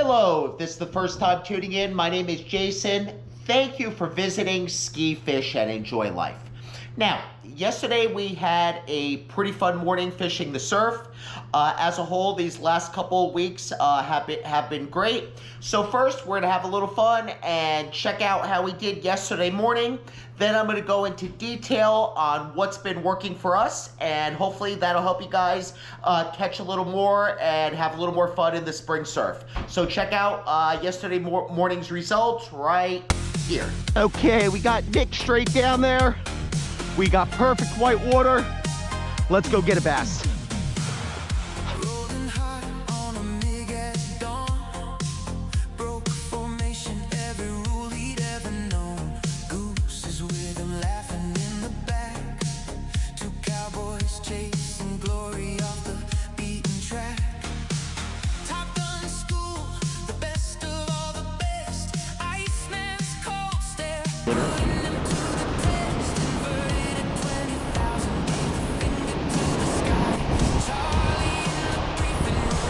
Hello, if this is the first time tuning in, my name is Jason. Thank you for visiting Ski, Fish, and Enjoy Life. Now, yesterday we had a pretty fun morning fishing the surf. As a whole, these last couple of weeks have been great. So first, we're going to have a little fun and check out how we did yesterday morning. Then I'm going to go into detail on what's been working for us, and hopefully that'll help you guys catch a little more and have a little more fun in the spring surf. So check out yesterday morning's results right here. Okay, we got Nick straight down there. We got perfect white water. Let's go get a bass.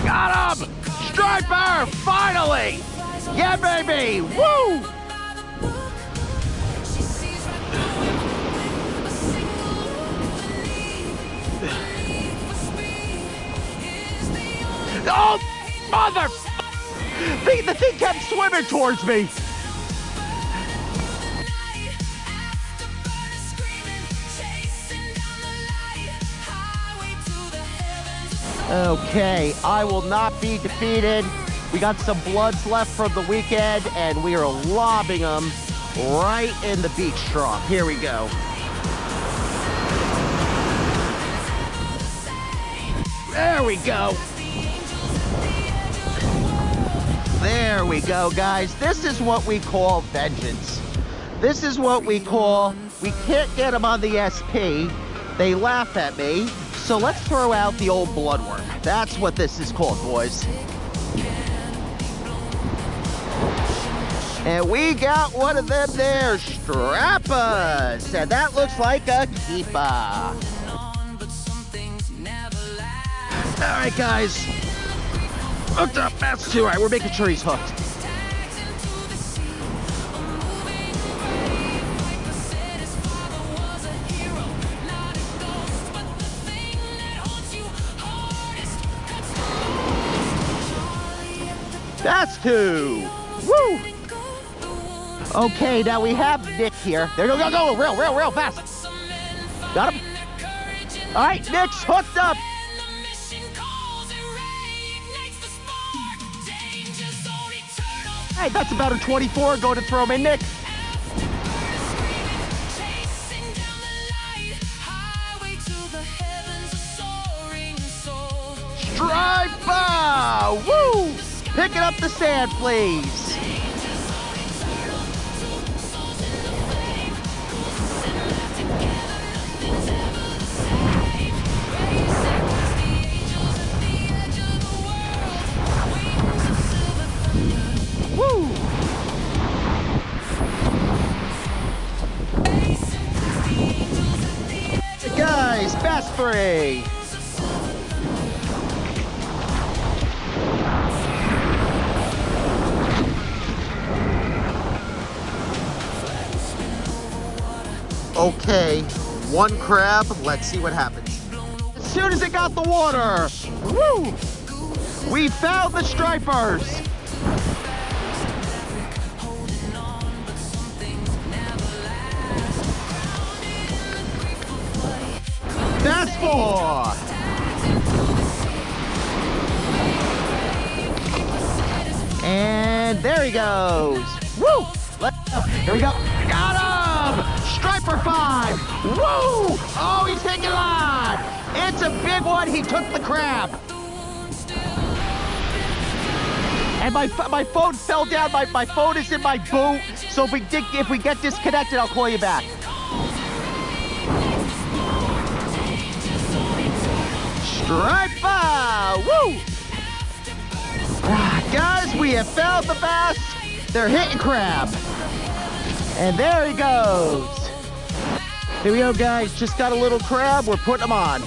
Got him! Striper! Finally! Yeah, baby! Woo! Oh, mother! The thing kept swimming towards me. Okay, I will not be defeated. We got some bloods left from the weekend, and we are lobbing them right in the beach trough. Here we go. There we go. There we go, guys. This is what we call vengeance. This is what we call, we can't get them on the SP. They laugh at me. So let's throw out the old bloodworm. That's what this is called, boys. And we got one of them there, strappers. And that looks like a keeper. All right, guys. Hooked up, that's two. All right, we're making sure he's hooked. That's two. Woo! Okay, now we have Nick here. There you go, real fast. Got him. All right, Nick's hooked up. Hey, that's about a 24. Go to throw him in, Nick. Striper! Woo! Picking up the sand, please. Woo! Hey guys, bass spray. Okay, one crab, let's see what happens. As soon as it got the water, woo! We found the stripers. That's four. And there he goes. Woo! Here we go. Got him! Striper 5. Woo! Oh, he's taking line. It's a big one. He took the crab. And my phone fell down. My phone is in my boot. So if we get disconnected, I'll call you back. Striper! Woo! Guys, we have found the bass. They're hitting crab. And there he goes. Here we go, guys. Just got a little crab. We're putting them on.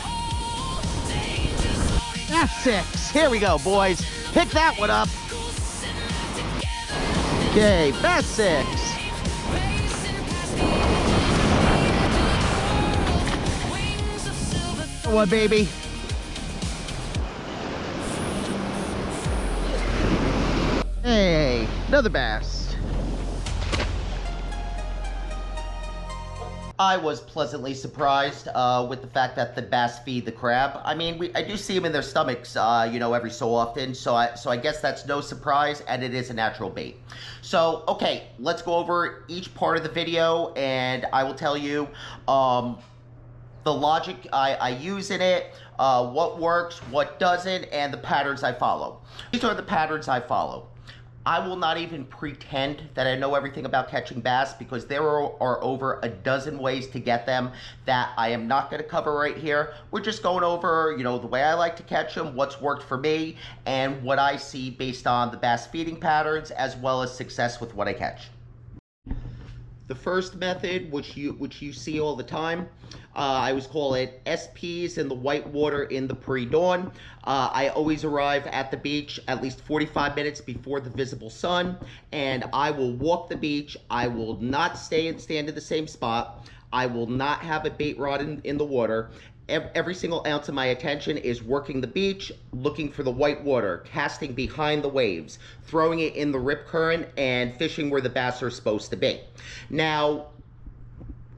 That's 6. Here we go, boys. Pick that one up. Okay, bass 6. What, baby? Hey, another bass. I was pleasantly surprised with the fact that the bass feed the crab. I mean, I do see them in their stomachs, you know, every so often. So I guess that's no surprise, and it is a natural bait. So, okay, let's go over each part of the video, and I will tell you the logic I use in it, what works, what doesn't, and the patterns I follow. These are the patterns I follow. I will not even pretend that I know everything about catching bass, because there are over a dozen ways to get them that I am not going to cover right here. We're just going over, you know, the way I like to catch them, what's worked for me, and what I see based on the bass feeding patterns, as well as success with what I catch. The first method, which you see all the time, I always call it SPs in the white water in the pre-dawn. I always arrive at the beach at least 45 minutes before the visible sun, and I will walk the beach. I will not stand in the same spot. I will not have a bait rod in the water. Every single ounce of my attention is working the beach, looking for the white water, casting behind the waves, throwing it in the rip current, and fishing where the bass are supposed to be. Now,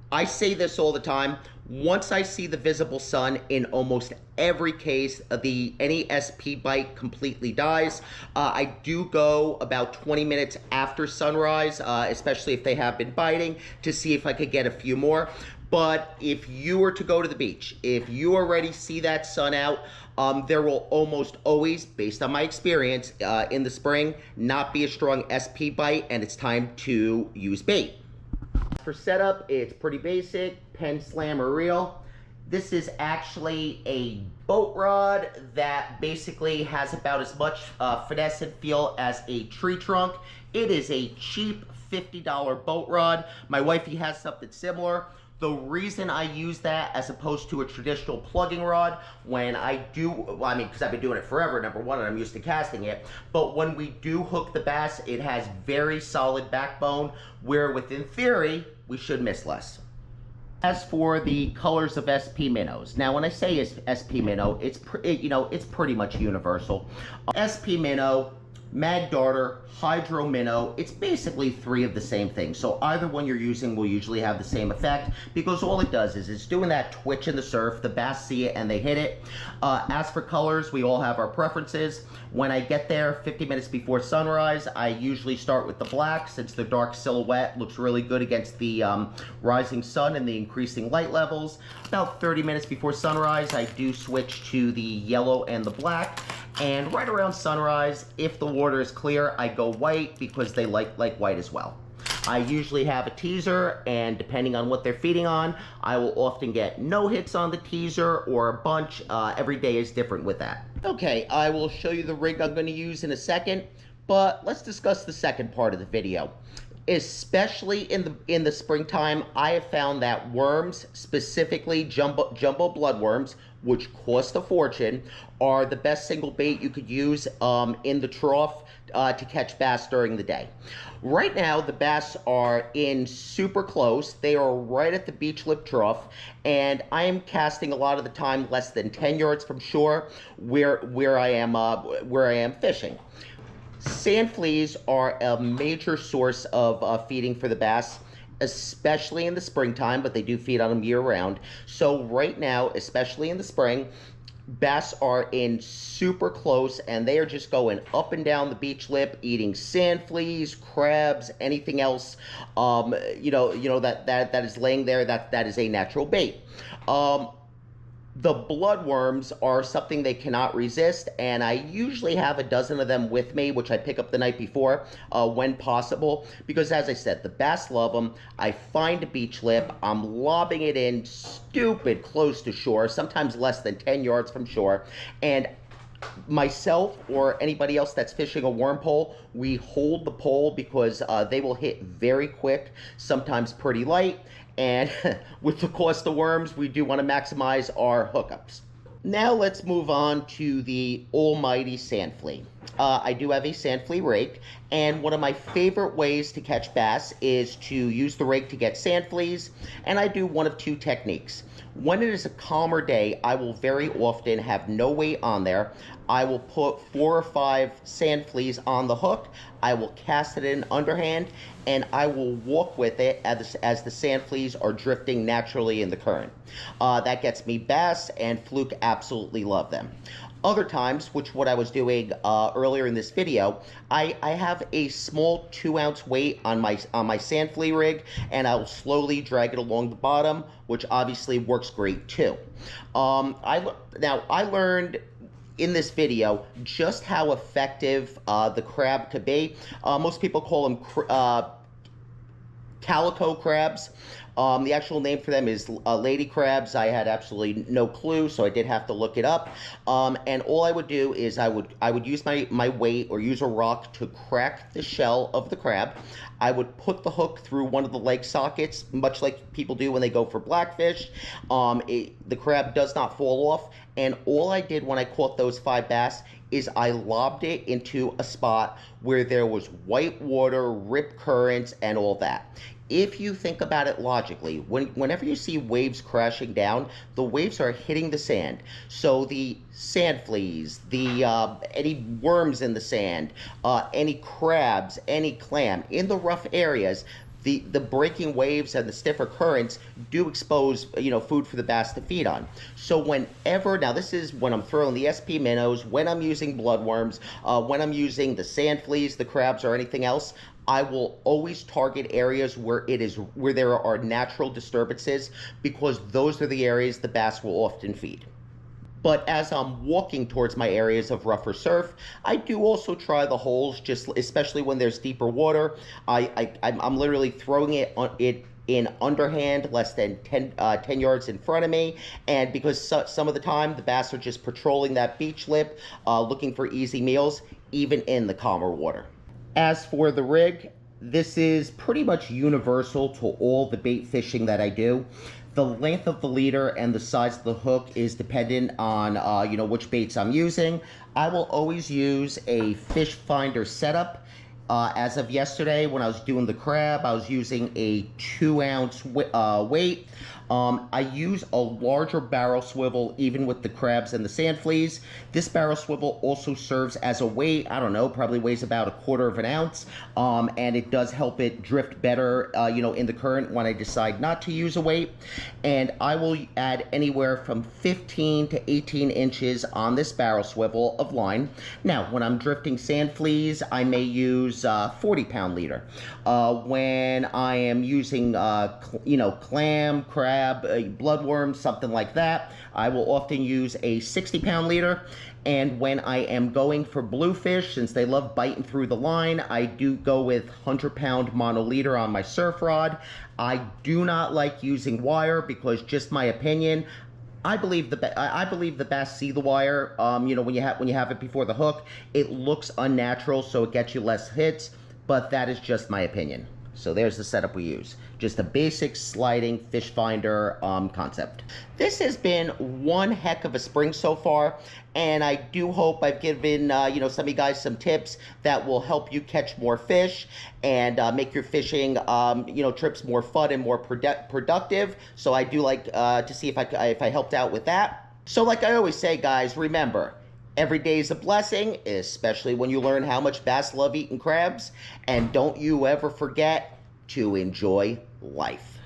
I say this all the time. Once I see the visible sun, in almost every case, any SP bite completely dies. I do go about 20 minutes after sunrise, especially if they have been biting, to see if I could get a few more. But if you were to go to the beach, if you already see that sun out, there will almost always, based on my experience in the spring, not be a strong SP bite, and it's time to use bait. For setup, it's pretty basic, pen, slam, or reel. This is actually a boat rod that basically has about as much finesse and feel as a tree trunk. It is a cheap $50 boat rod. My wifey has something similar. The reason I use that as opposed to a traditional plugging rod, when I do, well, I mean, because I've been doing it forever, number one, and I'm used to casting it, but when we do hook the bass, it has very solid backbone, where within theory, we should miss less. As for the colors of SP minnows, now when I say SP minnow, it's pretty much universal. SP minnow, Mad Darter, Hydro Minnow, it's basically three of the same thing. So either one you're using will usually have the same effect, because all it does is it's doing that twitch in the surf, the bass see it and they hit it. As for colors, we all have our preferences. When I get there 50 minutes before sunrise, I usually start with the black, since the dark silhouette looks really good against the rising sun and the increasing light levels. About 30 minutes before sunrise, I do switch to the yellow and the black. And right around sunrise, if the water is clear, I go white, because they like white as well. I usually have a teaser, and depending on what they're feeding on, I will often get no hits on the teaser or a bunch. Every day is different with that. Okay, I will show you the rig I'm going to use in a second, but let's discuss the second part of the video. Especially in the springtime, I have found that worms, specifically jumbo bloodworms, which cost a fortune, are the best single bait you could use in the trough to catch bass during the day. Right now, the bass are in super close. They are right at the beach lip trough, and I am casting a lot of the time less than 10 yards from shore, where I am fishing. Sand fleas are a major source of feeding for the bass, especially in the springtime, but they do feed on them year-round. So right now, especially in the spring, bass are in super close, and they are just going up and down the beach lip, eating sand fleas, crabs, anything else, that is laying there that is a natural bait. The bloodworms are something they cannot resist, and I usually have a dozen of them with me, which I pick up the night before when possible, because as I said, the bass love them. I find a beach lip, I'm lobbing it in stupid close to shore, sometimes less than 10 yards from shore, and myself or anybody else that's fishing a worm pole, we hold the pole, because they will hit very quick, sometimes pretty light. And with the cost of worms, we do want to maximize our hookups. Now let's move on to the almighty sand flea. I do have a sand flea rake, and one of my favorite ways to catch bass is to use the rake to get sand fleas, and I do one of two techniques. When it is a calmer day, I will very often have no weight on there. I will put 4 or 5 sand fleas on the hook. I will cast it in underhand, and I will walk with it as the sand fleas are drifting naturally in the current. That gets me bass, and fluke absolutely love them. Other times, which what I was doing earlier in this video, I have a small 2-ounce weight on my sand flea rig, and I'll slowly drag it along the bottom, which obviously works great too. I learned in this video just how effective the crab could be. Most people call them calico crabs. The actual name for them is lady crabs. I had absolutely no clue, so I did have to look it up. And all I would do is I would use my weight or use a rock to crack the shell of the crab. I would put the hook through one of the leg sockets, much like people do when they go for blackfish. The crab does not fall off, and all I did when I caught those 5 bass is I lobbed it into a spot where there was white water, rip currents, and all that. If you think about it logically, whenever you see waves crashing down, the waves are hitting the sand. So the sand fleas, any worms in the sand, any crabs, any clam, in the rough areas, the breaking waves and the stiffer currents do expose, food for the bass to feed on. So whenever, now this is when I'm throwing the SP minnows, when I'm using bloodworms, when I'm using the sand fleas, the crabs, or anything else, I will always target areas where there are natural disturbances, because those are the areas the bass will often feed. But as I'm walking towards my areas of rougher surf, I do also try the holes, especially when there's deeper water. I'm literally throwing it in underhand, less than 10 yards in front of me, and because some of the time the bass are just patrolling that beach lip, looking for easy meals, even in the calmer water. As for the rig, this is pretty much universal to all the bait fishing that I do. The length of the leader and the size of the hook is dependent on which baits I'm using. I will always use a fish finder setup. As of yesterday, when I was doing the crab, I was using a 2-ounce weight. I use a larger barrel swivel even with the crabs and the sand fleas. This barrel swivel also serves as a weight. I don't know, probably weighs about 1/4 of an ounce. And it does help it drift better, in the current when I decide not to use a weight. And I will add anywhere from 15 to 18 inches on this barrel swivel of line. Now, when I'm drifting sand fleas, I may use 40-pound leader. When I am using, clam, crab, bloodworm, something like that, I will often use a 60-pound leader. And when I am going for bluefish, since they love biting through the line, I do go with 100-pound mono leader on my surf rod. I do not like using wire because, just my opinion, I believe the bass see the wire. When you have it before the hook, it looks unnatural, so it gets you less hits. But that is just my opinion. So there's the setup we use. Just a basic sliding fish finder concept. This has been one heck of a spring so far, and I do hope I've given some of you guys some tips that will help you catch more fish and make your fishing trips more fun and more productive. So I do like to see if I helped out with that. So like I always say, guys, remember, every day is a blessing, especially when you learn how much bass love eating crabs. And don't you ever forget to enjoy life.